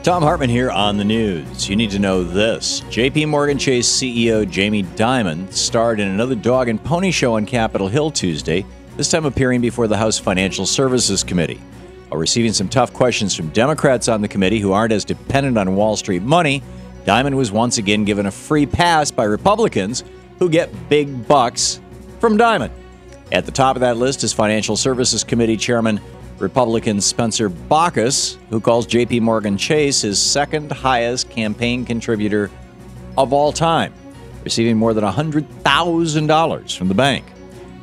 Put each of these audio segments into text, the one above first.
Thom Hartmann here on the news. You need to know this. JP Morgan Chase CEO Jamie Dimon starred in another dog and pony show on Capitol Hill Tuesday, this time appearing before the House Financial Services Committee. While receiving some tough questions from Democrats on the committee who aren't as dependent on Wall Street money, Dimon was once again given a free pass by Republicans who get big bucks from Dimon. At the top of that list is Financial Services Committee Chairman Republican Spencer Baucus, who calls JP Morgan Chase his second highest campaign contributor of all time, receiving more than $100,000 from the bank.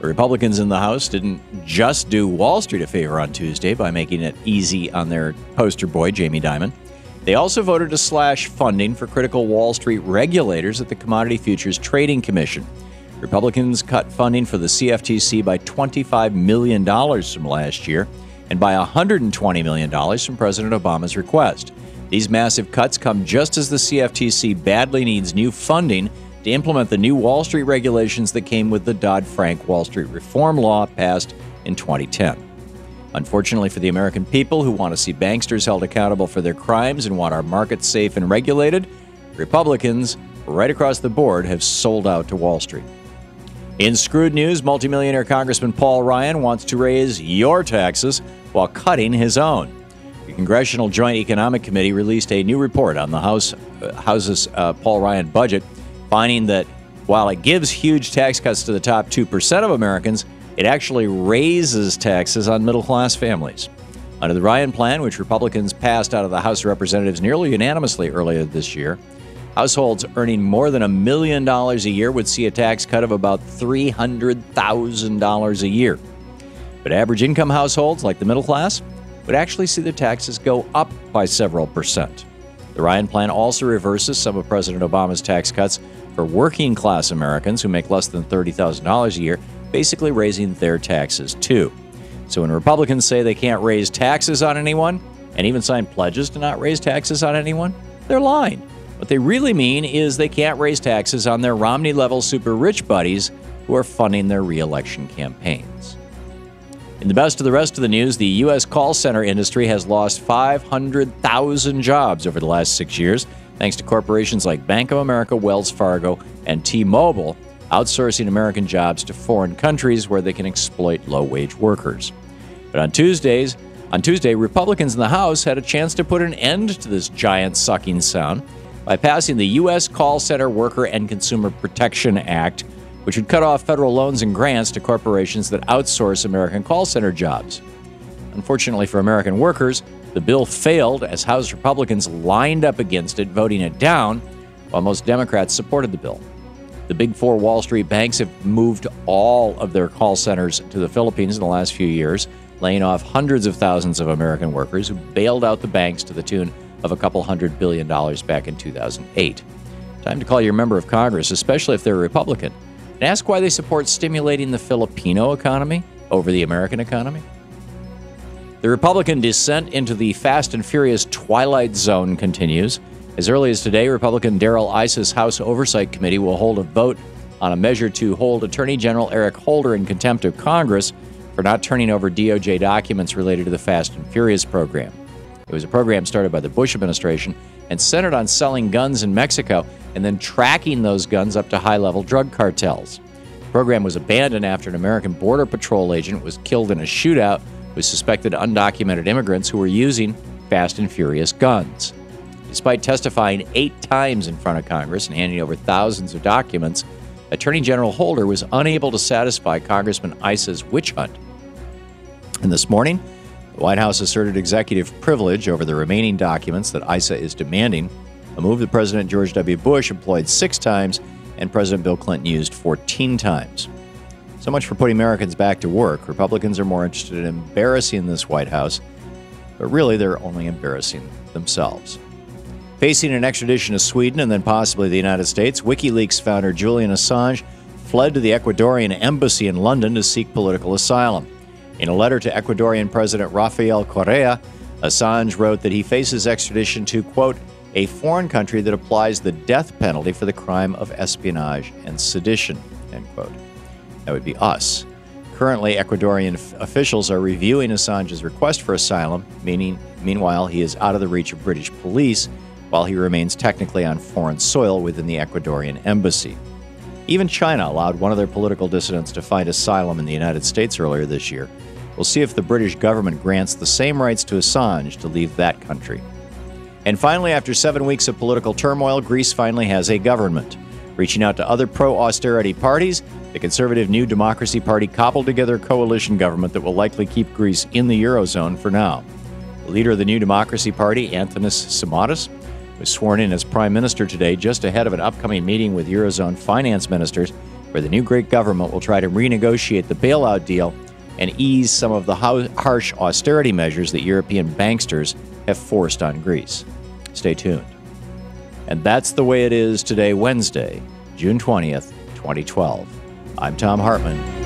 The Republicans in the House didn't just do Wall Street a favor on Tuesday by making it easy on their poster boy, Jamie Dimon. They also voted to slash funding for critical Wall Street regulators at the Commodity Futures Trading Commission. Republicans cut funding for the CFTC by $25 million from last year, and by $120 million from President Obama's request. These massive cuts come just as the CFTC badly needs new funding to implement the new Wall Street regulations that came with the Dodd-Frank Wall Street Reform Law passed in 2010. Unfortunately for the American people who want to see banksters held accountable for their crimes and want our markets safe and regulated, Republicans right across the board have sold out to Wall Street. In screwed news, multimillionaire Congressman Paul Ryan wants to raise your taxes while cutting his own. The Congressional Joint Economic Committee released a new report on the House's Paul Ryan budget, finding that while it gives huge tax cuts to the top 2% of Americans, it actually raises taxes on middle-class families. Under the Ryan plan, which Republicans passed out of the House of Representatives nearly unanimously earlier this year, households earning more than $1 million a year would see a tax cut of about $300,000 a year. But average income households, like the middle class, would actually see their taxes go up by several percent. The Ryan plan also reverses some of President Obama's tax cuts for working class Americans who make less than $30,000 a year, basically raising their taxes too. So when Republicans say they can't raise taxes on anyone, and even sign pledges to not raise taxes on anyone, they're lying. What they really mean is they can't raise taxes on their Romney-level super rich buddies who are funding their re-election campaigns. In the best of the rest of the news, the U.S. call center industry has lost 500,000 jobs over the last 6 years, thanks to corporations like Bank of America, Wells Fargo, and T-Mobile outsourcing American jobs to foreign countries where they can exploit low-wage workers. But on Tuesday, Republicans in the House had a chance to put an end to this giant sucking sound by passing the U.S. Call Center Worker and Consumer Protection Act, which would cut off federal loans and grants to corporations that outsource American call center jobs. Unfortunately for American workers, the bill failed as House Republicans lined up against it, voting it down, while most Democrats supported the bill. The big four Wall Street banks have moved all of their call centers to the Philippines in the last few years, laying off hundreds of thousands of American workers who bailed out the banks to the tune of $200 billion back in 2008. Time to call your member of Congress, especially if they're a Republican, and ask why they support stimulating the Filipino economy over the American economy. The Republican descent into the fast and furious twilight zone continues. As early as today, Republican Darrell Issa's House Oversight Committee will hold a vote on a measure to hold Attorney General Eric Holder in contempt of Congress for not turning over DOJ documents related to the Fast and Furious program. It was a program started by the Bush administration and centered on selling guns in Mexico and then tracking those guns up to high-level drug cartels. The program was abandoned after an American Border Patrol agent was killed in a shootout with suspected undocumented immigrants who were using Fast and Furious guns. Despite testifying 8 times in front of Congress and handing over thousands of documents, Attorney General Holder was unable to satisfy Congressman Issa's witch hunt. And this morning, the White House asserted executive privilege over the remaining documents that Issa is demanding, a move that President George W. Bush employed 6 times and President Bill Clinton used 14 times. So much for putting Americans back to work. Republicans are more interested in embarrassing this White House, but really they're only embarrassing themselves. Facing an extradition to Sweden and then possibly the United States, WikiLeaks founder Julian Assange fled to the Ecuadorian embassy in London to seek political asylum. In a letter to Ecuadorian President Rafael Correa, Assange wrote that he faces extradition to, quote, a foreign country that applies the death penalty for the crime of espionage and sedition, end quote. That would be us. Currently, Ecuadorian officials are reviewing Assange's request for asylum, meanwhile, he is out of the reach of British police while he remains technically on foreign soil within the Ecuadorian embassy. Even China allowed one of their political dissidents to find asylum in the United States earlier this year. We'll see if the British government grants the same rights to Assange to leave that country. And finally, after 7 weeks of political turmoil, Greece finally has a government. Reaching out to other pro-austerity parties, the conservative New Democracy Party cobbled together a coalition government that will likely keep Greece in the Eurozone for now. The leader of the New Democracy Party, Antonis Samaras, was sworn in as prime minister today just ahead of an upcoming meeting with Eurozone finance ministers where the new Greek government will try to renegotiate the bailout deal and ease some of the harsh austerity measures that European banksters have forced on Greece. Stay tuned. And that's the way it is today, Wednesday, June 20th, 2012. I'm Thom Hartmann.